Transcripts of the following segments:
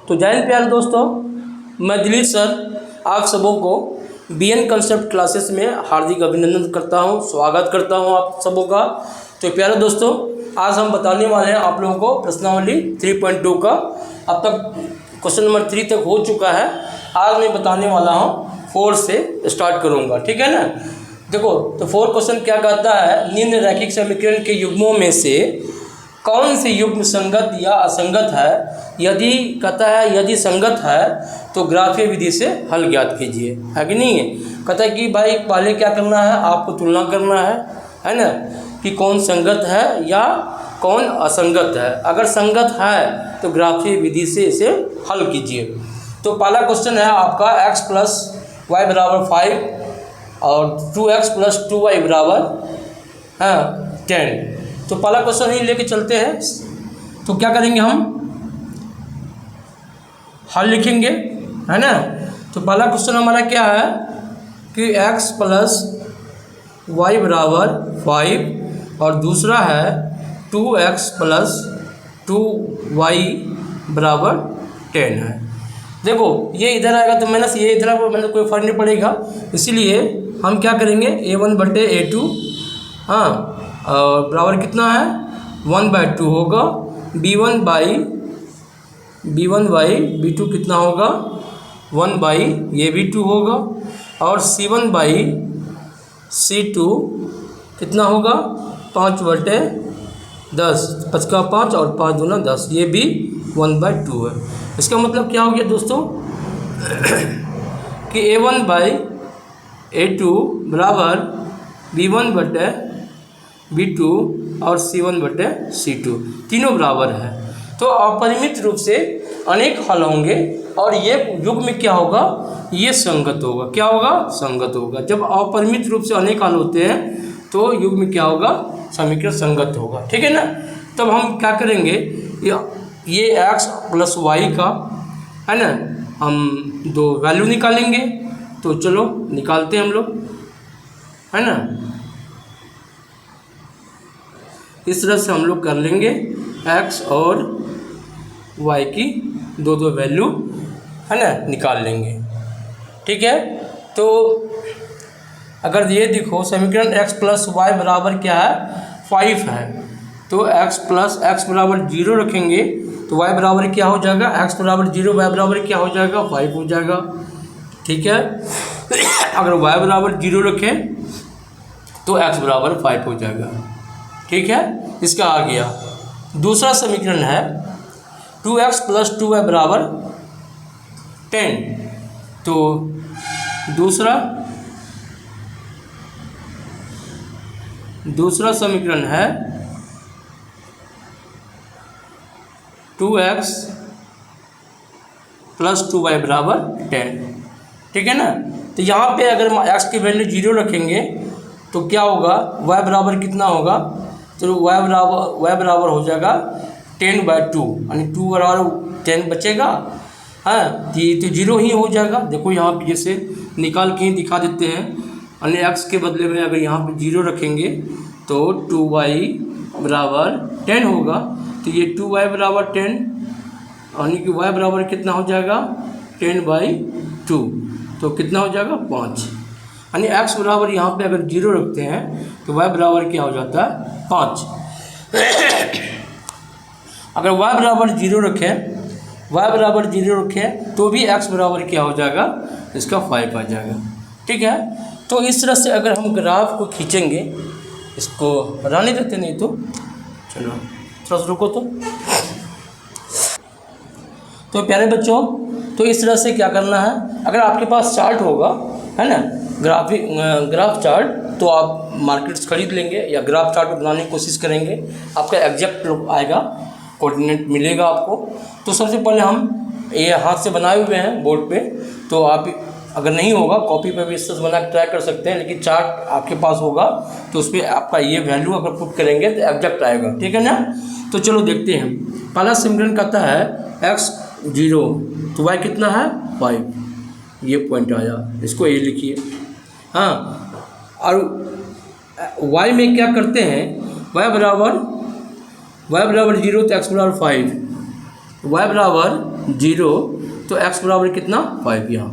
तो जय हिंद प्यारे दोस्तों, मैं दिलीप सर आप सबों को बीएन कंसेप्ट क्लासेस में हार्दिक अभिनंदन करता हूं, स्वागत करता हूं आप सबों का। तो प्यारे दोस्तों, आज हम बताने वाले हैं आप लोगों को प्रश्नावली 3.2 का। अब तक क्वेश्चन नंबर 3 तक हो चुका है। आज मैं बताने वाला हूं 4 से स्टार्ट करूंगा, ठीक है ना। देखो तो 4 क्वेश्चन क्या कहता है, निम्न रैखिक समीकरण के युग्मों में से कौन सी युग्म संगत या असंगत है। यदि कहता है यदि संगत है तो ग्राफीय विधि से हल ज्ञात कीजिए, है कि नहीं है। कहता है कि भाई पहले क्या करना है, आपको तुलना करना है ना, कि कौन संगत है या कौन असंगत है। अगर संगत है तो ग्राफीय विधि से इसे हल कीजिए। तो पहला क्वेश्चन है आपका x + y = 5 और 2x + 2y = 10। तो पहला क्वेश्चन ही लेके चलते हैं। तो क्या करेंगे, हम हल लिखेंगे, है ना। तो पहला क्वेश्चन हमारा क्या है कि x + y = 5 और दूसरा है 2x + 2y = 10 है। देखो ये इधर आएगा तो माइनस ये इधर आएगा, मतलब कोई फर्क नहीं पड़ेगा। इसीलिए हम क्या करेंगे, a1/a2 और बराबर कितना है 1/2 होगा। b1/b2 कितना होगा 1/2 होगा। और c1/c2 कितना होगा 5/10, 5 का 5 और 5 दूना 10, ये भी 1/2 है। इसका मतलब क्या हो गया दोस्तों कि a1/a2 बराबर b1/b2 और c1/c2 तीनों बराबर है। तो अपरिमित रूप से अनेक हल होंगे और ये युग्म में क्या होगा, ये संगत होगा। क्या होगा, संगत होगा। जब अपरिमित रूप से अनेक हल होते हैं तो युग्म में क्या होगा, समीकरण संगत होगा, ठीक है ना। तब हम क्या करेंगे, ये x + y का है ना, हम दो वैल्यू निकालेंगे। तो चलो निकालते हैं हम लोग, है ना। इस तरह से हम लोग कर लेंगे, x और y की दो वैल्यू है ना निकाल लेंगे, ठीक है। तो अगर ये देखो समीकरण x + y बराबर क्या है 5 है, तो x = 0 रखेंगे तो y बराबर क्या हो जाएगा, x = 0 y बराबर क्या हो जाएगा 5 हो जाएगा, ठीक है। अगर y बराबर 0 रखें तो x बराबर 5 हो जाएगा, ठीक है। इसका आ गया। दूसरा समीकरण है 2x + 2y = 10। तो दूसरा समीकरण है 2x + 2y = 10, ठीक है ना। तो यहाँ पे अगर x की वैल्यू 0 रखेंगे तो क्या होगा, y बराबर कितना होगा, तो y बराबर हो जाएगा 10/2, यानी 2 = 10 बचेगा, हाँ। तो 0 ही हो जाएगा। देखो यहाँ पे जैसे निकाल के ही दिखा देते हैं, यानी x के बदले में अगर यहाँ पे 0 रखेंगे तो 2y = 10 होगा। तो ये 2y = 10, यानी कि y बराबर कितना हो जाएगा 10/2, तो कितना हो जाएगा 5। यानी x बराबर यहाँ पे अगर 0 रखते हैं तो y बराबर क्या हो जाता है 5। अगर y बराबर 0 रखें तो भी x बराबर क्या हो जाएगा, इसका 5 आ जाएगा, ठीक है। तो इस तरह से अगर हम ग्राफ को खींचेंगे, इसको रहने देते, नहीं तो चलो थोड़ा सा रुको। तो प्यारे बच्चों, तो इस तरह से क्या करना है, अगर आपके पास चार्ट होगा, है ना, ग्राफ चार्ट, तो आप मार्केट से खरीद लेंगे या ग्राफ चार्ट बनाने की कोशिश करेंगे, आपका एग्जैक्ट आएगा, कोऑर्डिनेट मिलेगा आपको। तो सबसे पहले हम ये हाथ से बनाए हुए हैं बोर्ड पे, तो आप अगर नहीं होगा कॉपी पे भी इस तरह से बना के ट्राई कर सकते हैं, लेकिन चार्ट आपके पास होगा तो उस पर आपका ये वैल्यू अगर पुट करेंगे तो एग्जैक्ट आएगा, ठीक है ना। तो चलो देखते हैं। पहला समीकरण कहता है x 0 तो y कितना है 5, ये पॉइंट आया, इसको ये लिखिए, हाँ। और y में क्या करते हैं, y बराबर 0 तो x बराबर 5, y बराबर 0, तो x बराबर कितना 5 यहाँ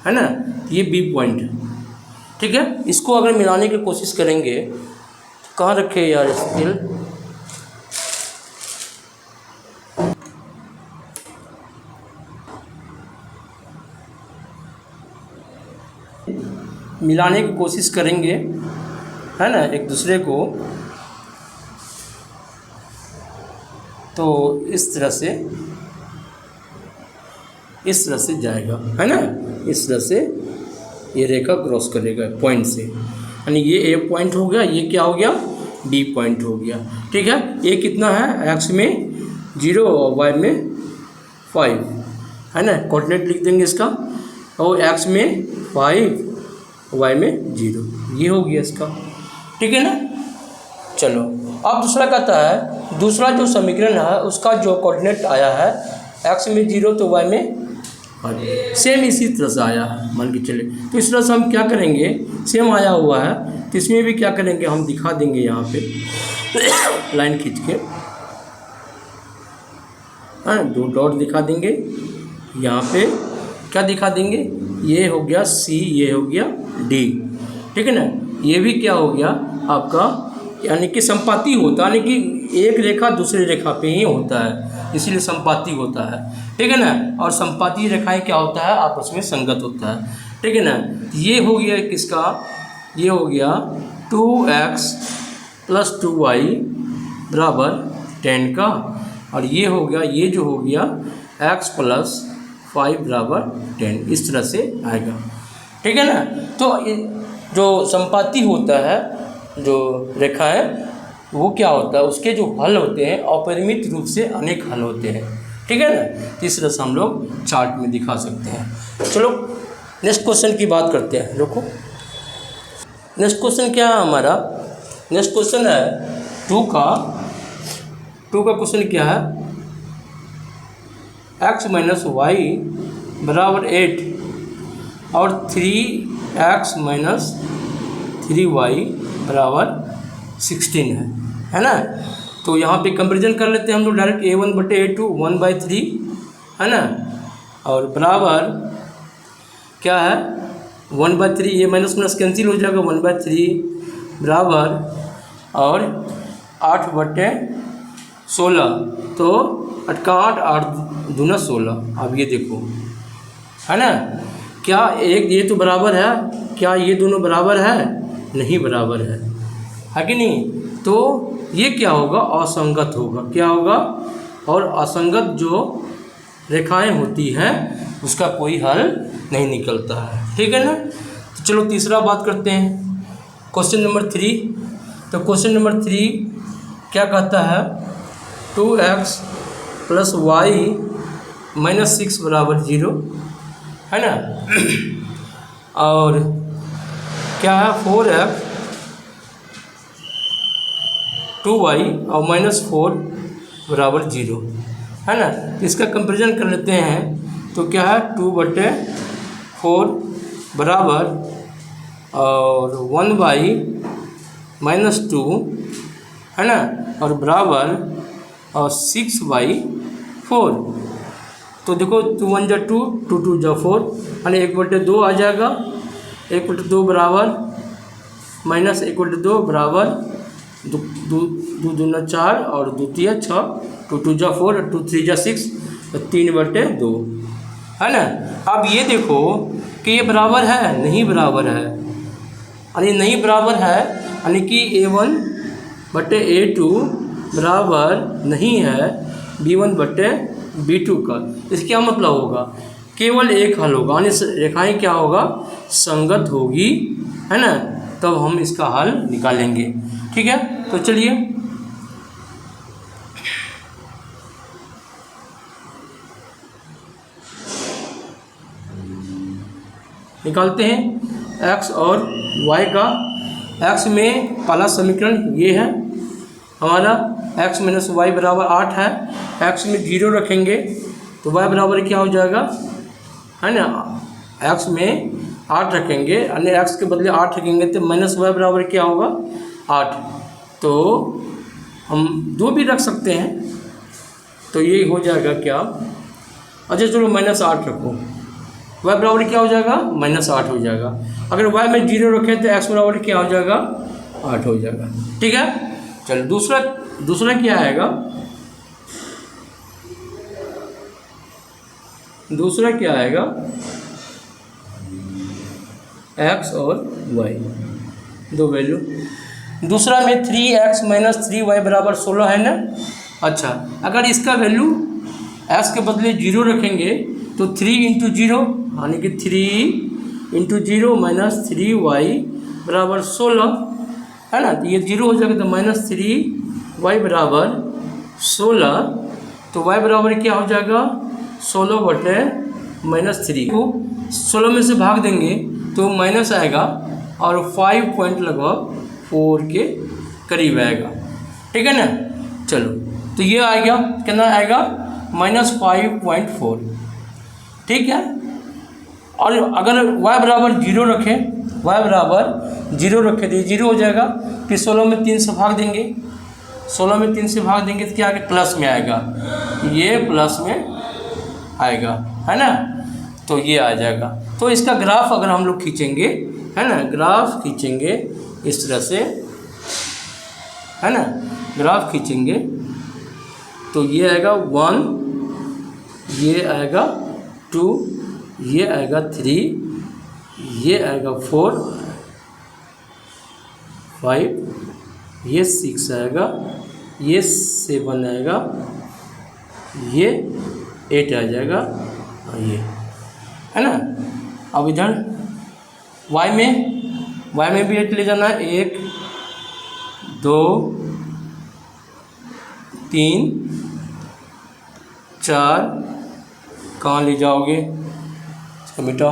है ना, ये बी पॉइंट है। ठीक है, इसको अगर मिलाने की कोशिश करेंगे तो कहाँ रखे यार स्केल, मिलाने की कोशिश करेंगे है ना एक दूसरे को, तो इस तरह से जाएगा है ना, इस तरह से ये रेखा क्रॉस करेगा पॉइंट से, यानी ये ए पॉइंट हो गया, ये क्या हो गया बी पॉइंट हो गया। ठीक है, ये कितना है एक्स में 0 और वाई में 5 है ना, कोऑर्डिनेट लिख देंगे इसका, और एक्स में 5 वाई में 0, ये हो गया इसका। ठीक है ना, चलो अब दूसरा कहता है, दूसरा जो समीकरण है उसका जो कोऑर्डिनेट आया है एक्स में 0 तो वाई में 5, सेम इसी तरह से आया है मान के चले, तो इस तरह से हम क्या करेंगे, सेम आया हुआ है तो इसमें भी क्या करेंगे हम दिखा देंगे यहाँ पे लाइन खींच के, हाँ 2 डॉट दिखा देंगे यहाँ पे, क्या दिखा देंगे, ये हो गया सी, ये हो गया डी। ठीक है ना, ये भी क्या हो गया आपका, यानी कि संपाती होता है, यानी कि एक रेखा दूसरी रेखा पे ही होता है, इसीलिए संपाती होता है। ठीक है ना, और संपाती रेखाएं क्या होता है आपस में संगत होता है। ठीक है ना, ये हो गया किसका, ये हो गया 2x + 2y बराबर 10 का, और ये हो गया, ये जो हो गया x + 5 बराबर 10, इस तरह से आएगा। ठीक है ना, तो जो संपाती होता है, जो रेखा है वो क्या होता है, उसके जो हल होते हैं अपरिमित रूप से अनेक हल होते हैं। ठीक है ना, इस तरह से हम लोग चार्ट में दिखा सकते हैं। चलो नेक्स्ट क्वेश्चन की बात करते हैं। देखो नेक्स्ट क्वेश्चन क्या है हमारा, नेक्स्ट क्वेश्चन है 2 का क्वेश्चन क्या है, x - y बराबर 8 और 3x - 3y बराबर 16 है ना। तो यहाँ पे कंपेरिजन कर लेते हैं हम लोग डायरेक्ट, a1/a2 1/3 है ना, और बराबर क्या है 1/3, ये माइनस माइनस कैंसिल हो जाएगा, 1/3 बराबर और 8/16, तो 8 का 8 8 दूना 16। अब ये देखो है ना, क्या एक ये तो बराबर है, क्या ये दोनों बराबर है, नहीं बराबर है कि नहीं, तो ये क्या होगा असंगत होगा, क्या होगा, और असंगत जो रेखाएं होती हैं उसका कोई हल नहीं निकलता है। ठीक है ना, तो चलो तीसरा बात करते हैं, क्वेश्चन नंबर 3। तो क्वेश्चन नंबर 3 क्या कहता है, 2x + y - 6 बराबर 0 है ना, और क्या है 4x 2y और -4 बराबर 0 है ना। इसका कंपेरिजन कर लेते हैं, तो क्या है 2/4 बराबर और 1/-2 है ना, और बराबर और 6/4। तो देखो 2 1 = 2, 2 2 = 4, यानी 1/2 आ जाएगा, 1/2 बराबर -1/2 बराबर 2 दूना 4 और 2 तिया 6, 2 2 = 4 और 2 3 = 6, तो 3/2 है ना। अब ये देखो कि ये बराबर है, नहीं बराबर है, यानी नहीं बराबर है, यानी कि a1/a2 बराबर नहीं है b1/b2 का। इसका क्या मतलब होगा, केवल एक हल होगा, यानी रेखाएं क्या होगा संगत होगी है ना, तब हम इसका हल निकालेंगे। ठीक है, तो चलिए निकालते हैं x और y का। x में पहला समीकरण ये है हमारा, x - y बराबर 8 है, x में 0 रखेंगे तो y बराबर क्या हो जाएगा है ना, x में 8 रखेंगे, यानी x के बदले 8 रखेंगे तो -y बराबर क्या होगा 8। तो हम 2 भी रख सकते हैं, तो ये हो जाएगा क्या, अच्छा चलो -8 रखो, y बराबर क्या हो जाएगा, -8 हो जाएगा। अगर y में 0 रखें तो x बराबर क्या हो जाएगा, 8 हो जाएगा। ठीक है, चलो दूसरा क्या आएगा, दूसरा क्या आएगा, x और y दो वैल्यू। दूसरा में 3x - 3y बराबर 16 है ना। अच्छा, अगर इसका वैल्यू x के बदले 0 रखेंगे तो 3 × 0 यानी कि 3 × 0 - 3y बराबर 16 है ना। तो ये 0 हो जाएगा तो -3y बराबर 16, तो y बराबर क्या हो जाएगा, 16/-3 को 16 में से भाग देंगे तो माइनस आएगा और 5 पॉइंट लगभग 4 के करीब आएगा। ठीक है ना। चलो तो ये आ गया, कितना आएगा, -5.4। ठीक है, और अगर y बराबर 0 रखें, y बराबर 0 रखें तो ये 0 हो जाएगा। फिर 16 में 3 से भाग देंगे, 16 में 3 से भाग देंगे तो क्या आएगा, प्लस में आएगा, ये प्लस में आएगा, है ना। तो ये आ जाएगा। तो इसका ग्राफ अगर हम लोग खींचेंगे, है ना, ग्राफ खींचेंगे इस तरह से, है ना, ग्राफ खींचेंगे तो ये आएगा 1, ये आएगा 2, ये आएगा 3, ये आएगा 4, 5, ये 6 आएगा, ये 7 आएगा, ये 8 आ जाएगा, और ये, है ना। अब इधर y में भी 8 ले जाना है, 1 2 3 4, कहाँ ले जाओगे इसका बेटा,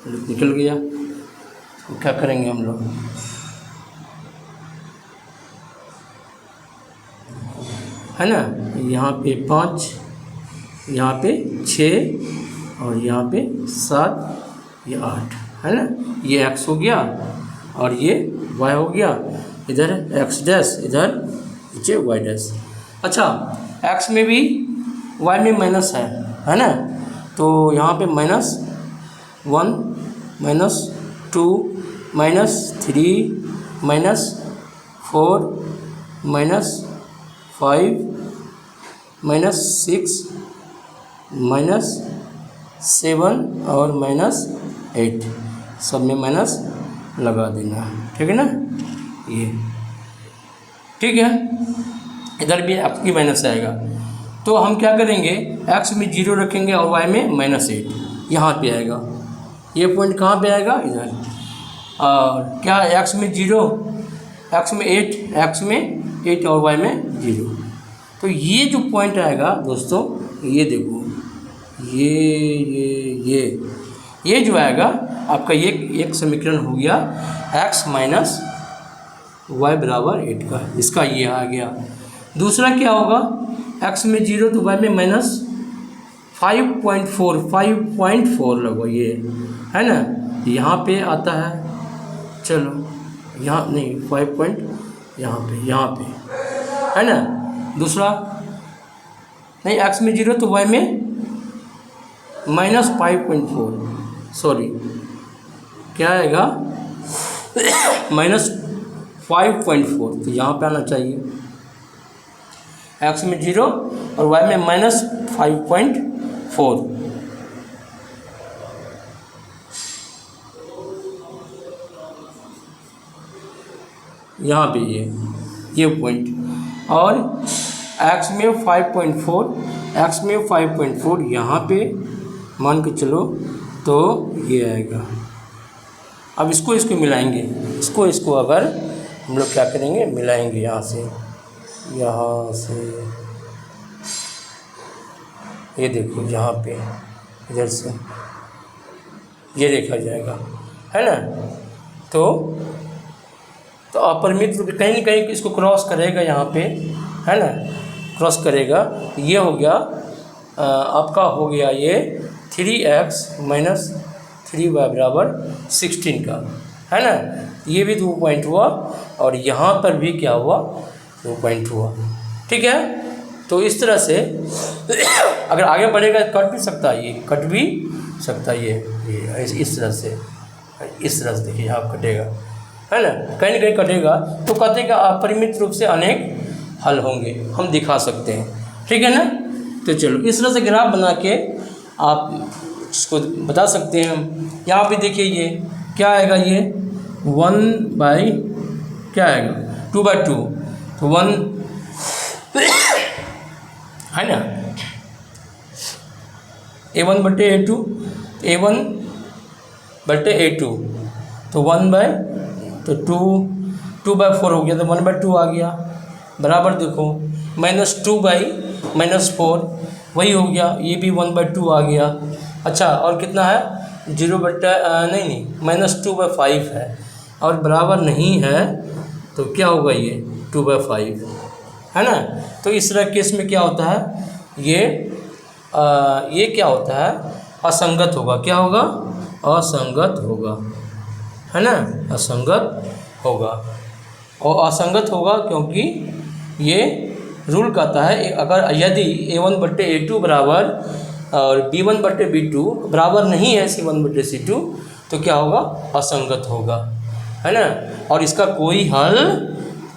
निकल गया, तो क्या करेंगे हम लोग, है ना। यहाँ पे 5, यहाँ पे 6 और यहाँ पे 7, ये 8, है ना। ये x हो गया और ये y हो गया, इधर x डैश, इधर नीचे y डैश। अच्छा, x में भी y में माइनस है ना। तो यहाँ पे -1 -2 -3 -4 -5 -6 -7 और -8, सब में माइनस लगा देना, ठीक है ना। ये ठीक है, इधर भी आपकी माइनस आएगा। तो हम क्या करेंगे, x में 0 रखेंगे और y में -8, यहाँ पे आएगा, ये पॉइंट कहाँ पे आएगा, इधर। और क्या, x में 0, x में 8 और y में 0। तो ये जो पॉइंट आएगा दोस्तों, ये देखो, ये जो आएगा आपका, ये एक समीकरण हो गया x - y बराबर 8 का, इसका ये आ गया। दूसरा क्या होगा, x में 0 तो y में -5.4 लगो, ये है ना, यहाँ पे आता है। चलो यहाँ नहीं, 5 पॉइंट यहाँ पे है ना। दूसरा नहीं, x में 0 तो y में -5.4, सॉरी क्या आएगा, -5.4, तो यहाँ पे आना चाहिए। x में 0 और y में -5.4। यहाँ पे ये पॉइंट, और x में 5.4 यहाँ पे मान के चलो, तो ये आएगा। अब इसको मिलाएंगे, इसको अगर हम लोग क्या करेंगे, मिलाएंगे, यहाँ से ये देखो, यहाँ पे इधर से ये देखा जाएगा, है ना। तो अपरिमित रूप कहीं न कहीं इसको क्रॉस करेगा, यहाँ पे, है ना, क्रॉस करेगा। ये हो गया आपका, हो गया ये 3x - 3y बराबर 16 का, है ना। ये भी 2 पॉइंट हुआ, और यहाँ पर भी क्या हुआ, 2 पॉइंट हुआ, ठीक है। तो इस तरह से अगर आगे बढ़ेगा कट भी सकता है, ये कट भी सकता है, ये इस तरह से देखिए यहाँ कटेगा, है ना, कहीं ना कहीं कटेगा। तो कहते हैं कि अपरिमित रूप से अनेक हल होंगे, हम दिखा सकते हैं, ठीक है ना। तो चलो इस तरह से ग्राफ बना के आप इसको बता सकते हैं हम। यहाँ पे देखिए ये क्या आएगा, ये 1 बाई क्या आएगा 2/2, तो 1 है ना, A1/A2, A1/A2, तो 2/4 हो गया, तो 1/2 आ गया, बराबर देखो -2/-4 वही हो गया, ये भी 1/2 आ गया। अच्छा और कितना है नहीं -2/5 है, और बराबर नहीं है तो क्या होगा, ये 2/5 है ना। तो इस तरह केस में क्या होता है, ये क्या होता है, असंगत होगा, क्या होगा, असंगत होगा, है ना, असंगत होगा। और असंगत होगा क्योंकि ये रूल कहता है अगर यदि A1/A2 बराबर और B1/B2 बराबर नहीं है C1/C2 तो क्या होगा, असंगत होगा, है ना। और इसका कोई हल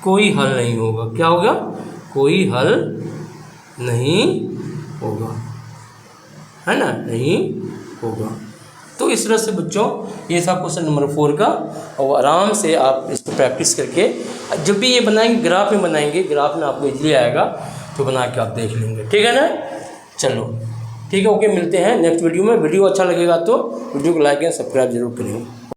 नहीं होगा, क्या होगा, कोई हल नहीं होगा, है ना, नहीं होगा। तो इस तरह से बच्चों ये था क्वेश्चन नंबर 4 का, और आराम से आप इसको प्रैक्टिस करके जब भी ये बनाएंगे ग्राफ में बनाएंगे, ग्राफ में आपको इजली आएगा, तो बना के आप देख लेंगे, ठीक है ना। चलो ठीक है, ओके, मिलते हैं नेक्स्ट वीडियो में। वीडियो अच्छा लगेगा तो वीडियो को लाइक एंड सब्सक्राइब जरूर करेंगे।